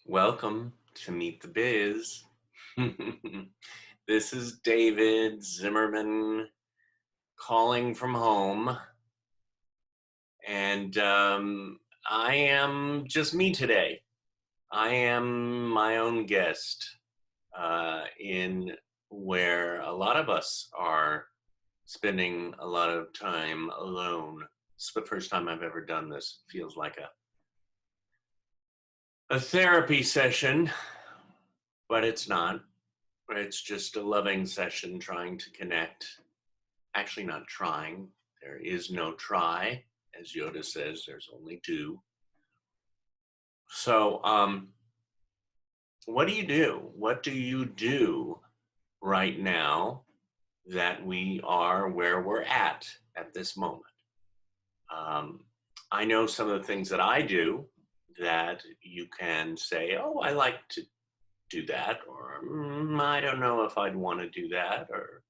Welcome to Meet the Biz. This is David Zimmerman calling from home, and I am just me today. I am my own guest in where a lot of us are spending a lot of time alone. It's the first time I've ever done this. It feels like a therapy session, but it's not. It's just a loving session trying to connect. Actually, not trying. There is no try. As Yoda says, there's only do. So, what do you do? What do you do right now that we are where we're at this moment? I know some of the things that I do that you can say, oh, I like to do that, or I don't know if I'd want to do that, or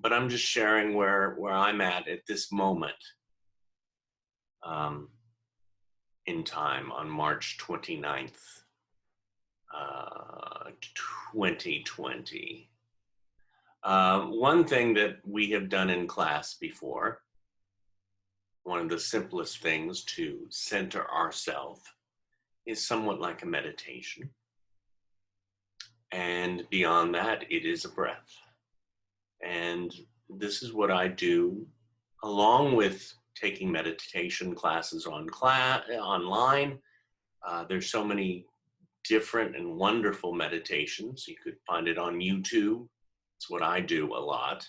but I'm just sharing where I'm at this moment in time on March 29th, 2020. One thing that we have done in class before, one of the simplest things to center ourselves, is somewhat like a meditation. And beyond that, it is a breath. And this is what I do along with taking meditation classes online. There's so many different and wonderful meditations. You could find it on YouTube. It's what I do a lot.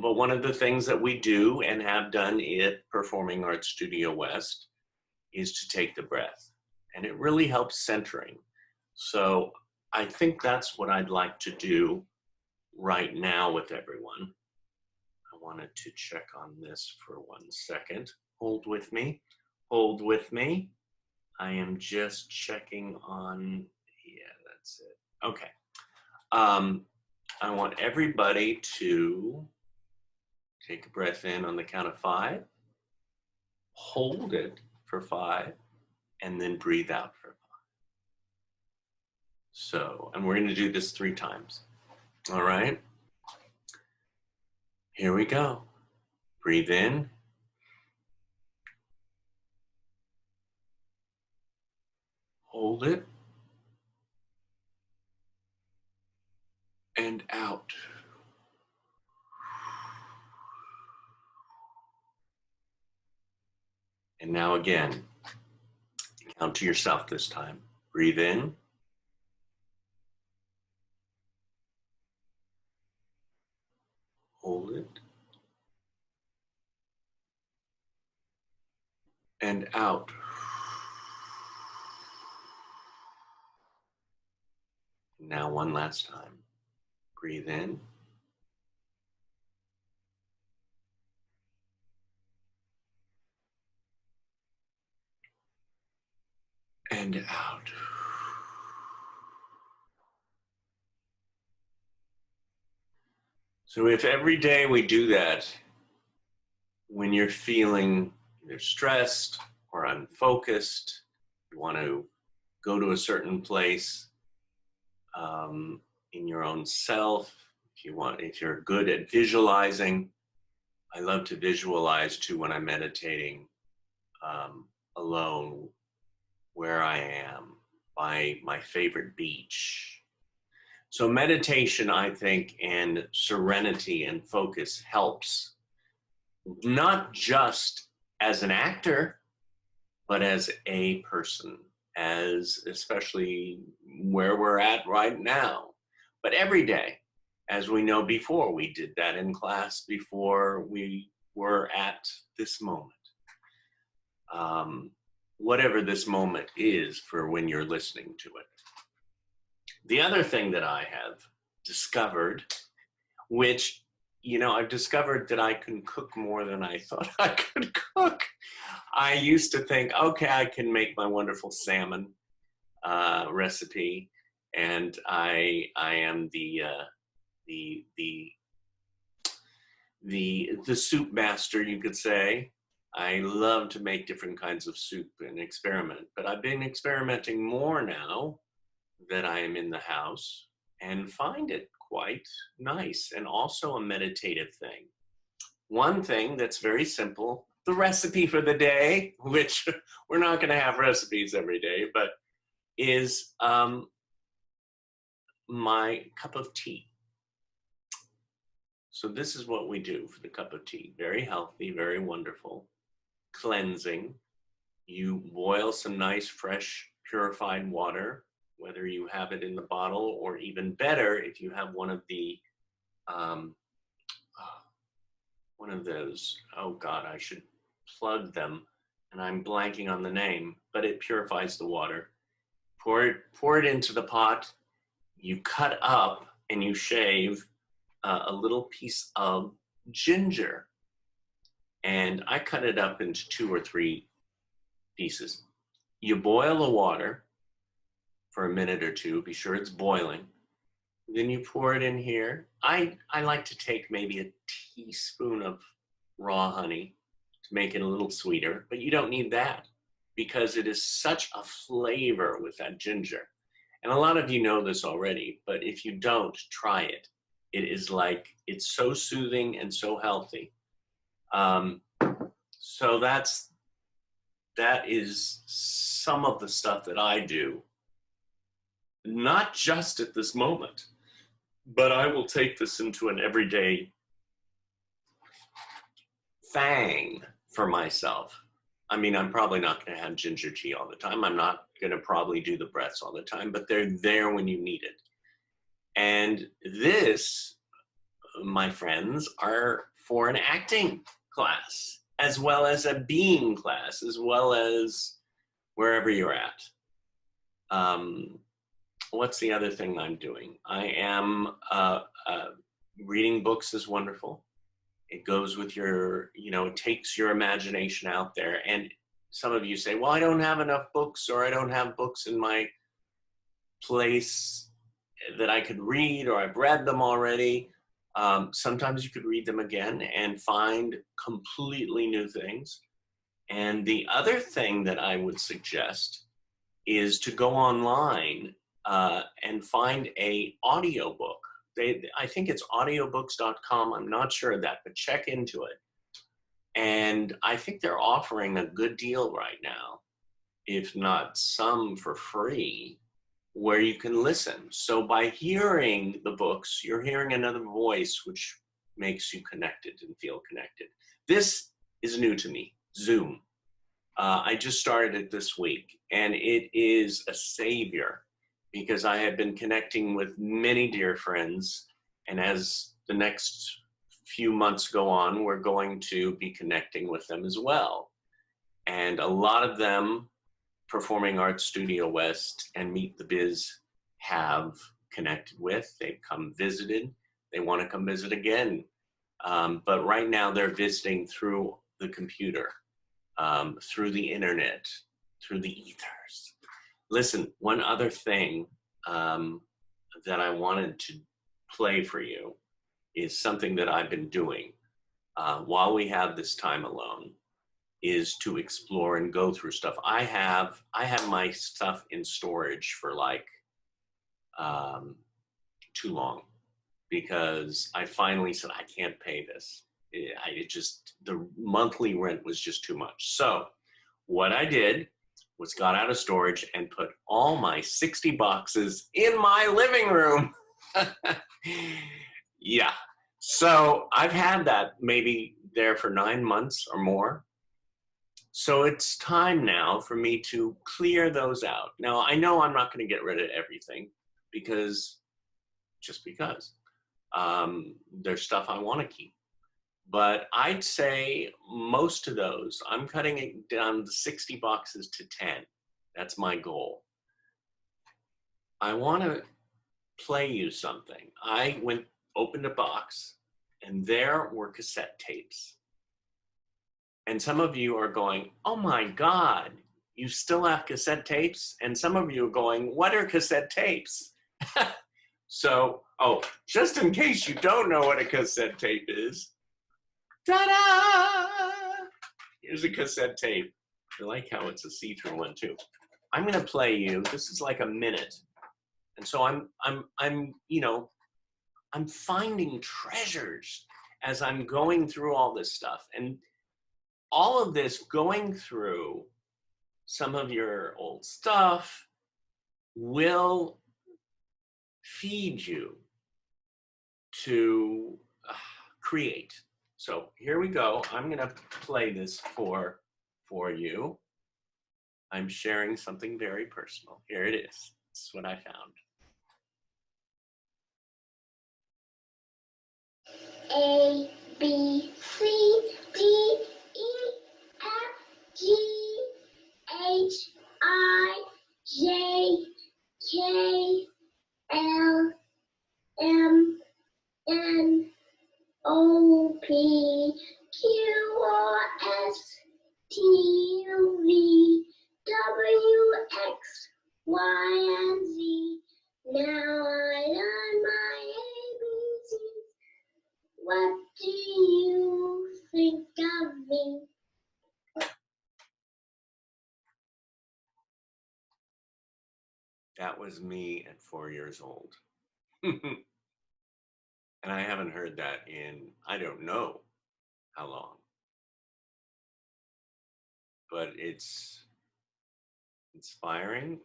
But one of the things that we do and have done at Performing Arts Studio West is to take the breath. And it really helps centering. So I think that's what I'd like to do right now with everyone. I wanted to check on this for 1 second. Hold with me. Hold with me. I am just checking on, yeah, that's it. Okay. I want everybody to take a breath in on the count of 5. Hold it for 5, and then breathe out for 5. So, and we're going to do this 3 times. All right. Here we go. Breathe in. Hold it. And out. And now again, count to yourself this time. Breathe in. Hold it. And out. Now one last time. Breathe in. And out. So if every day we do that, when you're feeling either stressed or unfocused, you want to go to a certain place in your own self, if you're good at visualizing. I love to visualize too when I'm meditating alone, where I am, by my favorite beach. So meditation, I think, and serenity and focus helps, not just as an actor, but as a person, as especially where we're at right now. But every day, as we know before, we did that in class before we were at this moment. Whatever this moment is for when you're listening to it. The other thing that I have discovered, which, I've discovered that I can cook more than I thought I could cook. I used to think, okay, I can make my wonderful salmon recipe, and I am the soup master, you could say. I love to make different kinds of soup and experiment, but I've been experimenting more now that I am in the house and find it quite nice and also a meditative thing. One thing that's very simple, the recipe for the day, which we're not going to have recipes every day, but is my cup of tea. So this is what we do for the cup of tea. Very healthy, very wonderful, cleansing. You boil some nice, fresh, purified water, whether you have it in the bottle or even better, if you have one of the, one of those, oh God, I should plug them, and I'm blanking on the name, but it purifies the water. Pour it into the pot. You cut up and you shave a little piece of ginger. And I cut it up into 2 or 3 pieces. You boil the water for a minute or two, be sure it's boiling. Then you pour it in here. I like to take maybe a teaspoon of raw honey to make it a little sweeter, but you don't need that because it is such a flavor with that ginger. And a lot of you know this already, but if you don't, try it. It is like, it's so soothing and so healthy. So that is some of the stuff that I do, not just at this moment, but I will take this into an everyday thing for myself. I mean, I'm probably not going to have ginger tea all the time. I'm not going to probably do the breaths all the time, but they're there when you need it. And this, my friends, are for an acting class, as well as a being class, as well as wherever you're at. What's the other thing I'm doing? I am reading books is wonderful. It goes with your, it takes your imagination out there. And some of you say, well, I don't have enough books, or I don't have books in my place that I could read, or I've read them already. Sometimes you could read them again and find completely new things. And the other thing that I would suggest is to go online and find an audiobook. I think it's audiobooks.com. I'm not sure of that, but check into it. And I think they're offering a good deal right now, if not some for free, where you can listen. So by hearing the books, you're hearing another voice, which makes you connected and feel connected. This is new to me, Zoom. I just started it this week, and it is a savior because I have been connecting with many dear friends, and as the next few months go on, we're going to be connecting with them as well. And a lot of them, Performing Arts Studio West and Meet the Biz, have connected with. They've come visited. They want to come visit again. But right now they're visiting through the computer, through the internet, through the ethers. Listen, one other thing that I wanted to play for you is something that I've been doing while we have this time alone, is to explore and go through stuff. I have my stuff in storage for like too long, because I finally said, I can't pay this. The monthly rent was just too much. So what I did was got out of storage and put all my 60 boxes in my living room. Yeah. So I've had that maybe there for 9 months or more. So it's time now for me to clear those out. Now, I know I'm not going to get rid of everything because there's stuff I want to keep. But I'd say most of those, I'm cutting it down to 60 boxes to 10. That's my goal. I want to play you something. I opened a box, and there were cassette tapes. And some of you are going, oh my God, you still have cassette tapes? And some of you are going, what are cassette tapes? So, just in case you don't know what a cassette tape is, ta-da! Here's a cassette tape. I like how it's a see-through one too. I'm going to play you. This is like a minute. And so I'm finding treasures as I'm going through all this stuff. And all of this going through some of your old stuff will feed you to create. So here we go. I'm going to play this for you. I'm sharing something very personal. Here it is. This is what I found. A, B, C, D, E, F, G, H, I, J, K, L, M, N, O, P, Q, R, S, T, U, V, W, X, Y, and Z. Now I learn my ABCs. What do you think of me? That was me at 4 years old. And I haven't heard that in, I don't know how long. But it's inspiring.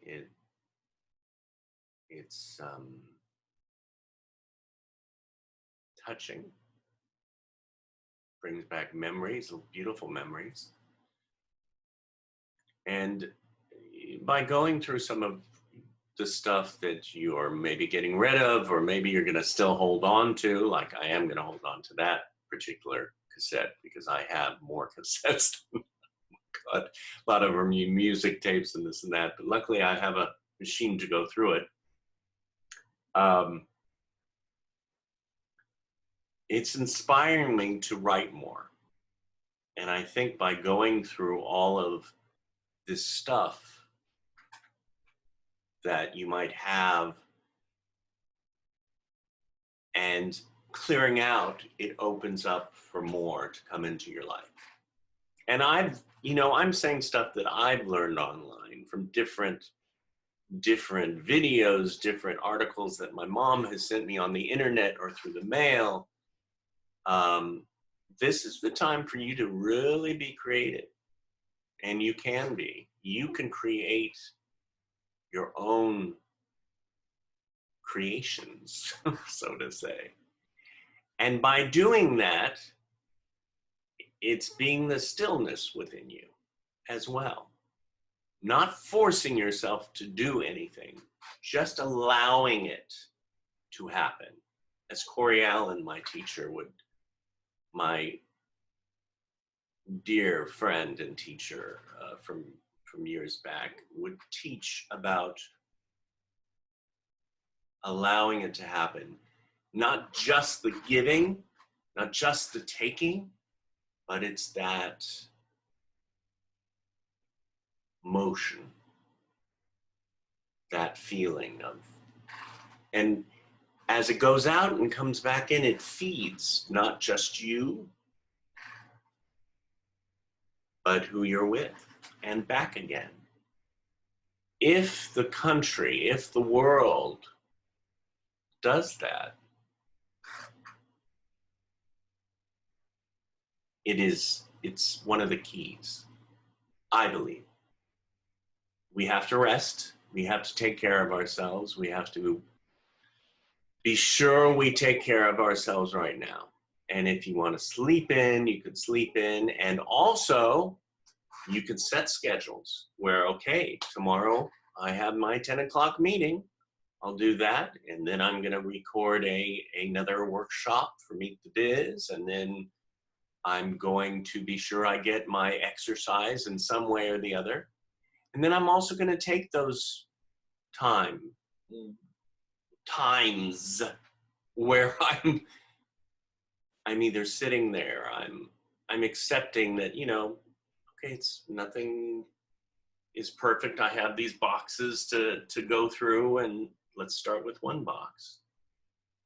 It's touching. Brings back memories, beautiful memories. And by going through some of the stuff that you're maybe getting rid of, or maybe you're going to still hold on to, like I am going to hold on to that particular cassette because I have more cassettes than God. A lot of them music tapes and this and that, but luckily I have a machine to go through it. It's inspiring me to write more. And I think by going through all of this stuff that you might have and clearing out, it opens up for more to come into your life. And I'm saying stuff that I've learned online from different videos, different articles that my mom has sent me on the internet or through the mail. This is the time for you to really be creative. And you can be. You can create your own creations, so to say. And by doing that, it's being the stillness within you as well. Not forcing yourself to do anything, just allowing it to happen. As Corey Allen, my teacher, my dear friend and teacher from years back, would teach about allowing it to happen. Not just the giving, not just the taking, but it's that motion, that feeling of, and as it goes out and comes back in, it feeds not just you, but who you're with, and back again. If the country, if the world does that, it's one of the keys, I believe. We have to rest. We have to take care of ourselves. We have to be sure we take care of ourselves right now. And if you want to sleep in, you could sleep in. And also, you could set schedules where, okay, tomorrow I have my 10 o'clock meeting. I'll do that. And then I'm going to record another workshop for Meet the Biz. And then I'm going to be sure I get my exercise in some way or the other. And then I'm also going to take those times where I'm either sitting there, I'm accepting that, okay, it's nothing is perfect. I have these boxes to go through, and let's start with one box.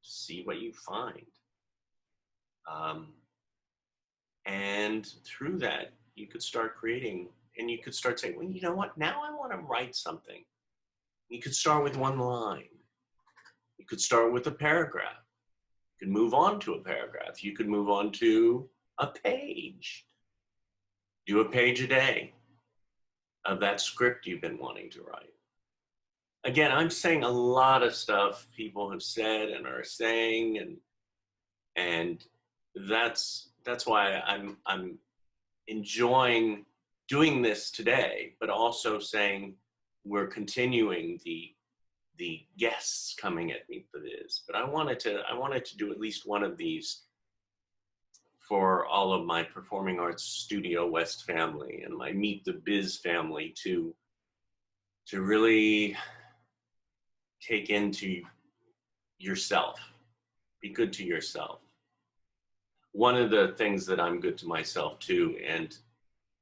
See what you find. And through that, you could start creating, and you could start saying, well, you know what, now I want to write something. You could start with one line. You could start with a paragraph. You could move on to a paragraph. You could move on to a page. Do a page a day of that script you've been wanting to write. Again, I'm saying a lot of stuff people have said and are saying, and that's why I'm enjoying doing this today, but also saying we're continuing the guests coming at Meet the Biz. But I wanted to do at least one of these for all of my Performing Arts Studio West family and my Meet the Biz family to really take into yourself. Be good to yourself. One of the things that I'm good to myself too, and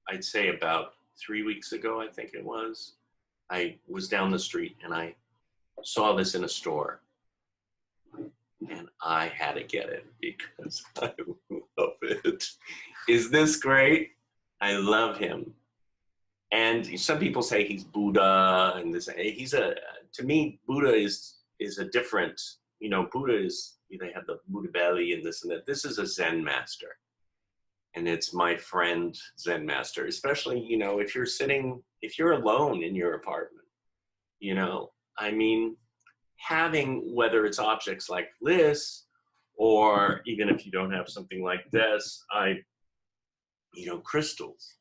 I'd say about 3 weeks ago, I think it was, I was down the street and I saw this in a store and I had to get it because I love it. Is this great? I love him. And some people say he's Buddha, and this, to me, Buddha is a different, Buddha is, they have the Buddha belly and this and that. This is a Zen master. And it's my friend Zen master, especially, if you're alone in your apartment, I mean, having, whether it's objects like this, or even if you don't have something like this, crystals,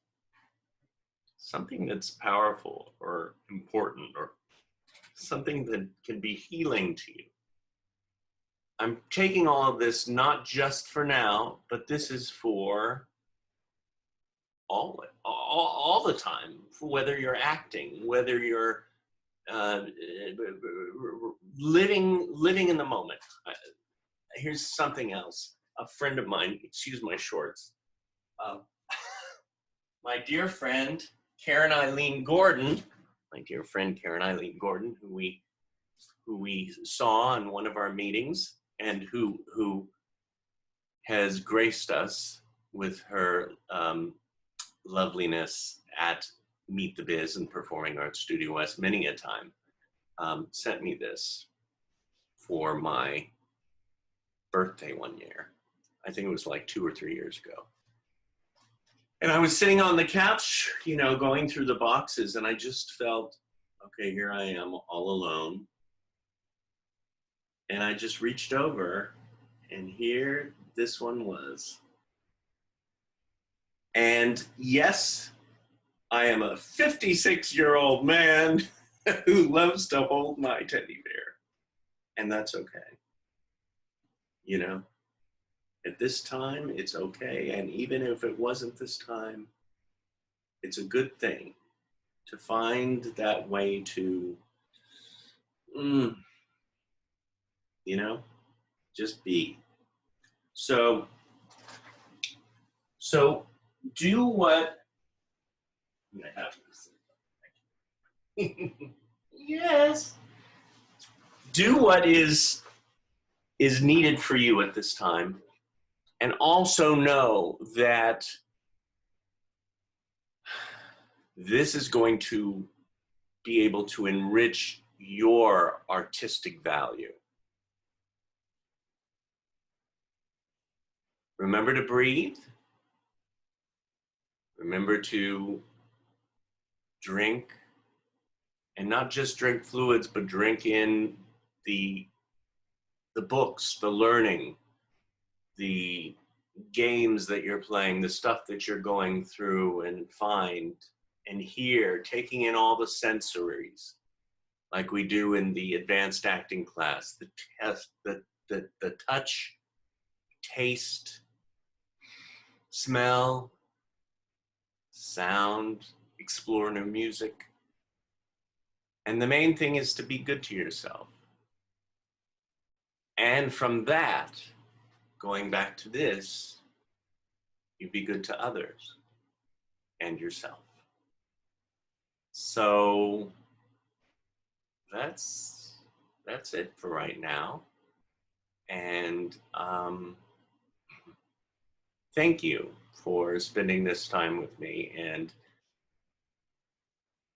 something that's powerful or important or something that can be healing to you. I'm taking all of this not just for now, but this is for all the time, for whether you're acting, whether you're living in the moment. Here's something else. A friend of mine, excuse my shorts, my dear friend Karen Eileen Gordon, who we saw in one of our meetings, and who has graced us with her loveliness at Meet the Biz and Performing Arts Studio West many a time, sent me this for my birthday one year. I think it was like 2 or 3 years ago. And I was sitting on the couch, going through the boxes, and I just felt, okay, here I am all alone. And I just reached over, and here this one was. And yes, I am a 56-year-old man who loves to hold my teddy bear. And that's okay. At this time, it's okay. And even if it wasn't this time, it's a good thing to find that way to, just be. So do what, I'm gonna have to yes. Do what is needed for you at this time. And also know that this is going to be able to enrich your artistic value. Remember to breathe. Remember to drink, and not just drink fluids, but drink in the books, the learning, the games that you're playing, the stuff that you're going through and find and hear, taking in all the sensories, like we do in the advanced acting class, the test, the touch, taste, smell, sound, explore new music. And the main thing is to be good to yourself. And from that, going back to this, you be good to others and yourself. So that's it for right now. And thank you for spending this time with me. And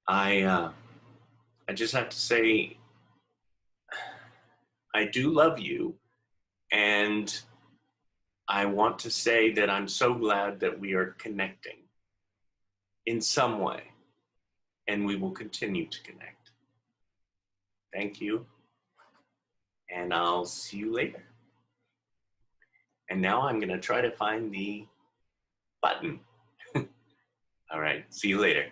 I just have to say, I do love you. And I want to say that I'm so glad that we are connecting in some way, and we will continue to connect. Thank you, and I'll see you later. And now I'm going to try to find the button. All right, see you later.